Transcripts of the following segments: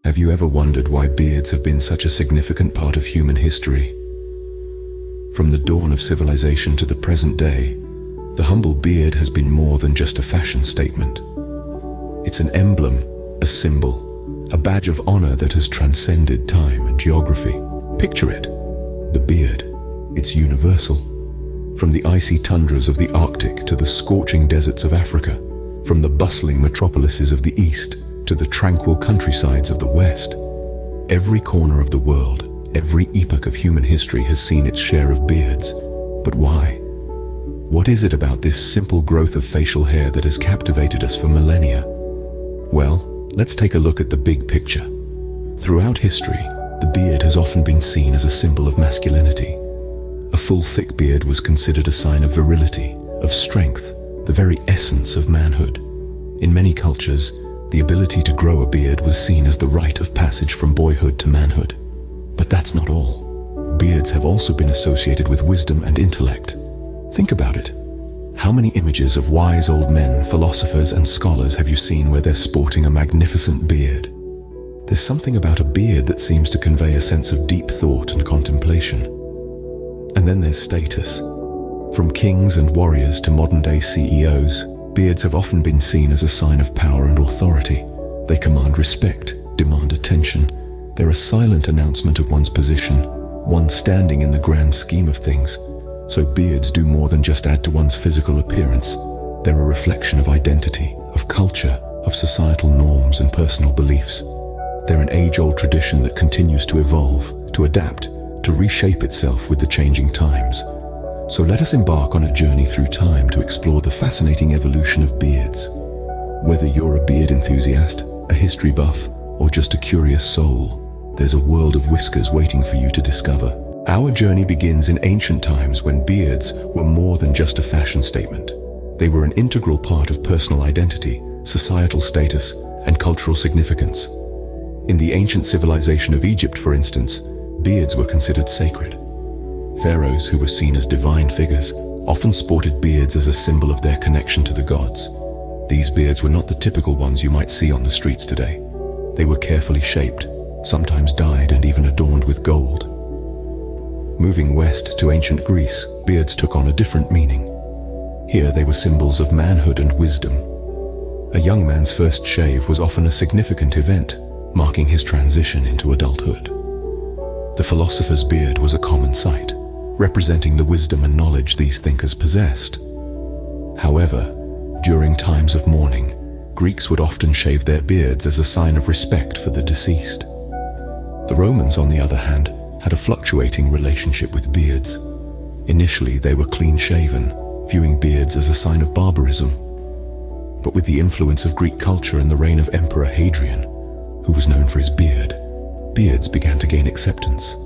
Have you ever wondered why beards have been such a significant part of human history? From the dawn of civilization to the present day, the humble beard has been more than just a fashion statement. It's an emblem, a symbol, a badge of honor that has transcended time and geography. Picture it, the beard. It's universal. From the icy tundras of the Arctic to the scorching deserts of Africa, from the bustling metropolises of the East to the tranquil countrysides of the West, every corner of the world, every epoch of human history has seen its share of beards. But why? What is it about this simple growth of facial hair that has captivated us for millennia? Well, let's take a look at the big picture. Throughout history, the beard has often been seen as a symbol of masculinity. A full, thick beard was considered a sign of virility, of strength, the very essence of manhood. In many cultures, the ability to grow a beard was seen as the rite of passage from boyhood to manhood. But that's not all. Beards have also been associated with wisdom and intellect. Think about it. How many images of wise old men, philosophers, and scholars have you seen where they're sporting a magnificent beard? There's something about a beard that seems to convey a sense of deep thought and contemplation. And then there's status. From kings and warriors to modern-day CEOs, beards have often been seen as a sign of power and authority. They command respect, demand attention. They're a silent announcement of one's position, one standing in the grand scheme of things. So beards do more than just add to one's physical appearance. They're a reflection of identity, of culture, of societal norms and personal beliefs. They're an age-old tradition that continues to evolve, to adapt, to reshape itself with the changing times. So let us embark on a journey through time to explore the fascinating evolution of beards. Whether you're a beard enthusiast, a history buff, or just a curious soul, there's a world of whiskers waiting for you to discover. Our journey begins in ancient times when beards were more than just a fashion statement. They were an integral part of personal identity, societal status, and cultural significance. In the ancient civilization of Egypt, for instance, beards were considered sacred. Pharaohs, who were seen as divine figures, often sported beards as a symbol of their connection to the gods. These beards were not the typical ones you might see on the streets today. They were carefully shaped, sometimes dyed and even adorned with gold. Moving west to ancient Greece, beards took on a different meaning. Here they were symbols of manhood and wisdom. A young man's first shave was often a significant event, marking his transition into adulthood. The philosopher's beard was a common sight, representing the wisdom and knowledge these thinkers possessed. However, during times of mourning, Greeks would often shave their beards as a sign of respect for the deceased. The Romans, on the other hand, had a fluctuating relationship with beards. Initially, they were clean-shaven, viewing beards as a sign of barbarism. But with the influence of Greek culture and the reign of Emperor Hadrian, who was known for his beard, beards began to gain acceptance.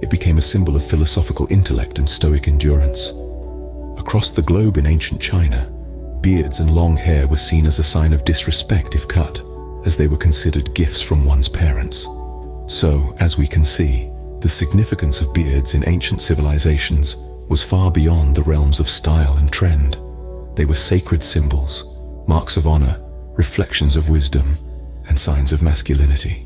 It became a symbol of philosophical intellect and stoic endurance. Across the globe in ancient China, beards and long hair were seen as a sign of disrespect if cut, as they were considered gifts from one's parents. So, as we can see, the significance of beards in ancient civilizations was far beyond the realms of style and trend. They were sacred symbols, marks of honor, reflections of wisdom, and signs of masculinity.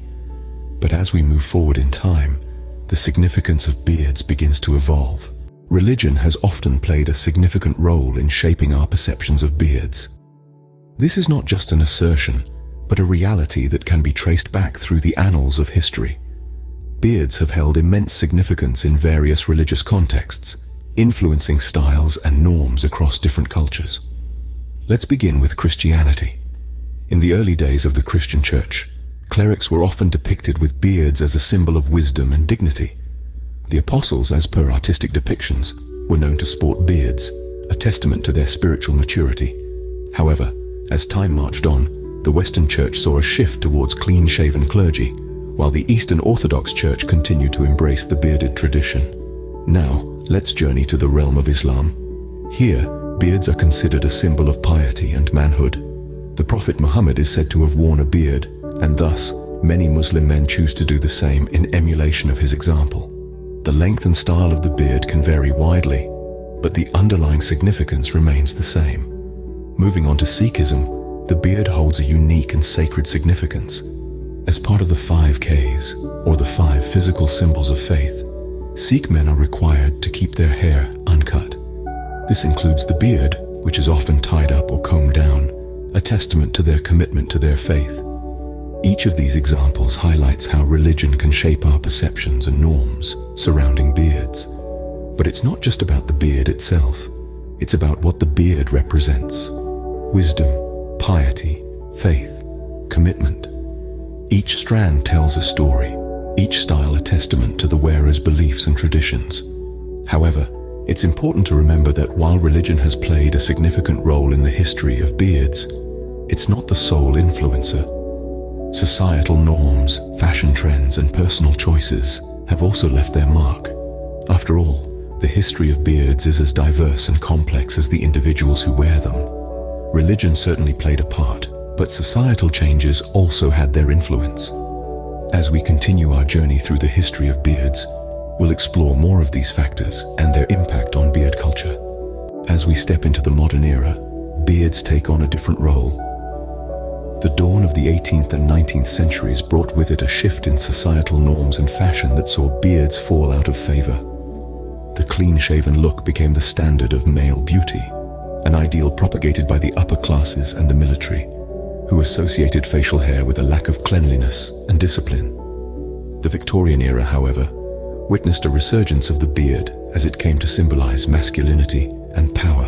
But as we move forward in time, the significance of beards begins to evolve. Religion has often played a significant role in shaping our perceptions of beards. This is not just an assertion, but a reality that can be traced back through the annals of history. Beards have held immense significance in various religious contexts, influencing styles and norms across different cultures. Let's begin with Christianity. In the early days of the Christian Church, clerics were often depicted with beards as a symbol of wisdom and dignity. The apostles, as per artistic depictions, were known to sport beards, a testament to their spiritual maturity. However, as time marched on, the Western Church saw a shift towards clean-shaven clergy, while the Eastern Orthodox Church continued to embrace the bearded tradition. Now, let's journey to the realm of Islam. Here, beards are considered a symbol of piety and manhood. The Prophet Muhammad is said to have worn a beard, and thus, many Muslim men choose to do the same in emulation of his example. The length and style of the beard can vary widely, but the underlying significance remains the same. Moving on to Sikhism, the beard holds a unique and sacred significance. As part of the 5 Ks, or the 5 physical symbols of faith, Sikh men are required to keep their hair uncut. This includes the beard, which is often tied up or combed down, a testament to their commitment to their faith. Each of these examples highlights how religion can shape our perceptions and norms surrounding beards. But it's not just about the beard itself. It's about what the beard represents. Wisdom, piety, faith, commitment. Each strand tells a story, each style a testament to the wearer's beliefs and traditions. However, it's important to remember that while religion has played a significant role in the history of beards, it's not the sole influencer. Societal norms, fashion trends, and personal choices have also left their mark. After all, the history of beards is as diverse and complex as the individuals who wear them. Religion certainly played a part, but societal changes also had their influence. As we continue our journey through the history of beards, we'll explore more of these factors and their impact on beard culture. As we step into the modern era, beards take on a different role. The dawn of the 18th and 19th centuries brought with it a shift in societal norms and fashion that saw beards fall out of favor. The clean-shaven look became the standard of male beauty, an ideal propagated by the upper classes and the military, who associated facial hair with a lack of cleanliness and discipline. The Victorian era, however, witnessed a resurgence of the beard as it came to symbolize masculinity and power.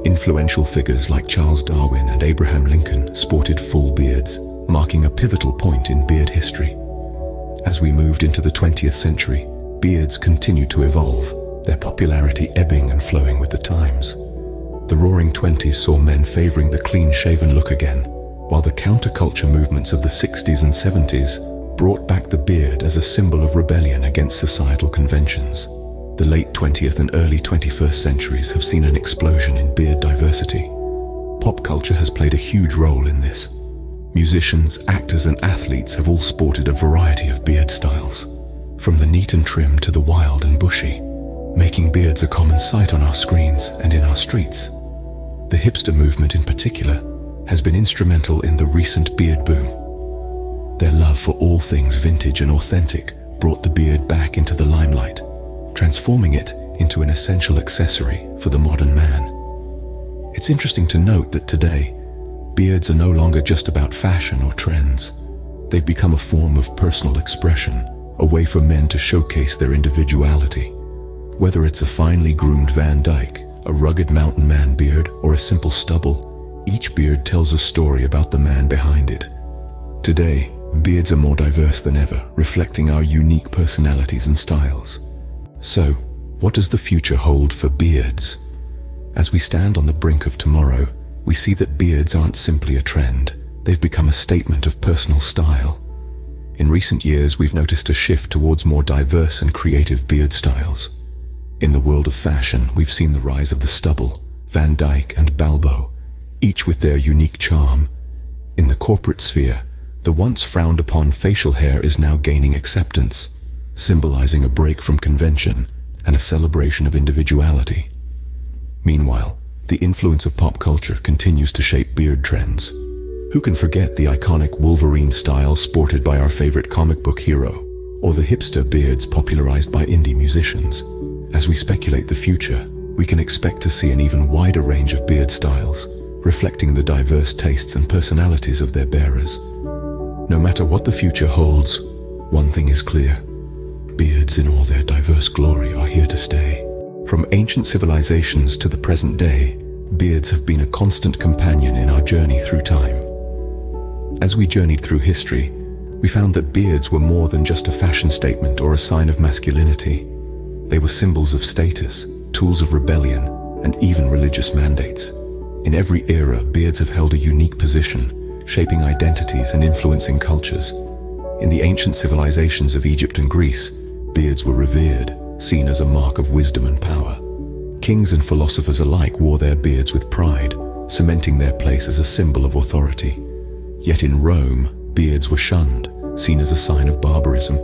Influential figures like Charles Darwin and Abraham Lincoln sported full beards, marking a pivotal point in beard history. As we moved into the 20th century, beards continued to evolve, their popularity ebbing and flowing with the times. The Roaring Twenties saw men favoring the clean-shaven look again, while the counterculture movements of the 60s and 70s brought back the beard as a symbol of rebellion against societal conventions. The late 20th and early 21st centuries have seen an explosion in beard diversity. Pop culture has played a huge role in this. Musicians, actors, and athletes have all sported a variety of beard styles, from the neat and trim to the wild and bushy, making beards a common sight on our screens and in our streets. The hipster movement in particular has been instrumental in the recent beard boom. Their love for all things vintage and authentic brought the beard back into the limelight, transforming it into an essential accessory for the modern man. It's interesting to note that today, beards are no longer just about fashion or trends. They've become a form of personal expression, a way for men to showcase their individuality. Whether it's a finely groomed Van Dyke, a rugged mountain man beard, or a simple stubble, each beard tells a story about the man behind it. Today, beards are more diverse than ever, reflecting our unique personalities and styles. So, what does the future hold for beards? As we stand on the brink of tomorrow, we see that beards aren't simply a trend. They've become a statement of personal style. In recent years, we've noticed a shift towards more diverse and creative beard styles. In the world of fashion, we've seen the rise of the stubble, Van Dyke and Balbo, each with their unique charm. In the corporate sphere, the once frowned upon facial hair is now gaining acceptance, symbolizing a break from convention and a celebration of individuality. Meanwhile, the influence of pop culture continues to shape beard trends. Who can forget the iconic Wolverine style sported by our favorite comic book hero, or the hipster beards popularized by indie musicians? As we speculate the future, we can expect to see an even wider range of beard styles, reflecting the diverse tastes and personalities of their bearers. No matter what the future holds, one thing is clear: beards in all their diverse glory are here to stay. From ancient civilizations to the present day, beards have been a constant companion in our journey through time. As we journeyed through history, we found that beards were more than just a fashion statement or a sign of masculinity. They were symbols of status, tools of rebellion, and even religious mandates. In every era, beards have held a unique position, shaping identities and influencing cultures. In the ancient civilizations of Egypt and Greece, beards were revered, seen as a mark of wisdom and power. Kings and philosophers alike wore their beards with pride, cementing their place as a symbol of authority. Yet in Rome, beards were shunned, seen as a sign of barbarism.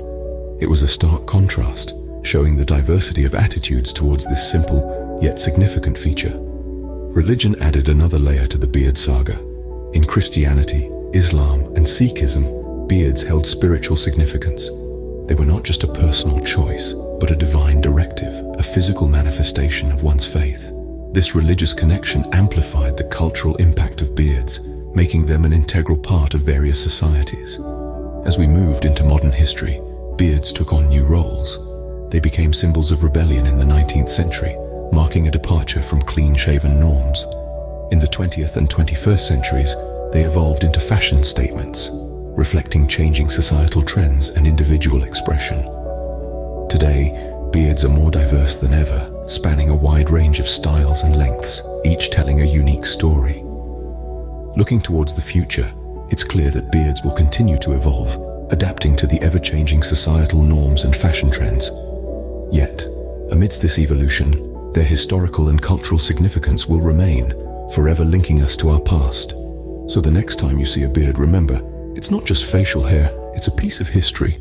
It was a stark contrast, showing the diversity of attitudes towards this simple yet significant feature. Religion added another layer to the beard saga. In Christianity, Islam, and Sikhism, beards held spiritual significance. They were not just a personal choice, but a divine directive, a physical manifestation of one's faith. This religious connection amplified the cultural impact of beards, making them an integral part of various societies. As we moved into modern history, beards took on new roles. They became symbols of rebellion in the 19th century, marking a departure from clean-shaven norms. In the 20th and 21st centuries, they evolved into fashion statements, reflecting changing societal trends and individual expression. Today, beards are more diverse than ever, spanning a wide range of styles and lengths, each telling a unique story. Looking towards the future, it's clear that beards will continue to evolve, adapting to the ever-changing societal norms and fashion trends. Yet, amidst this evolution, their historical and cultural significance will remain, forever linking us to our past. So the next time you see a beard, remember, it's not just facial hair, it's a piece of history,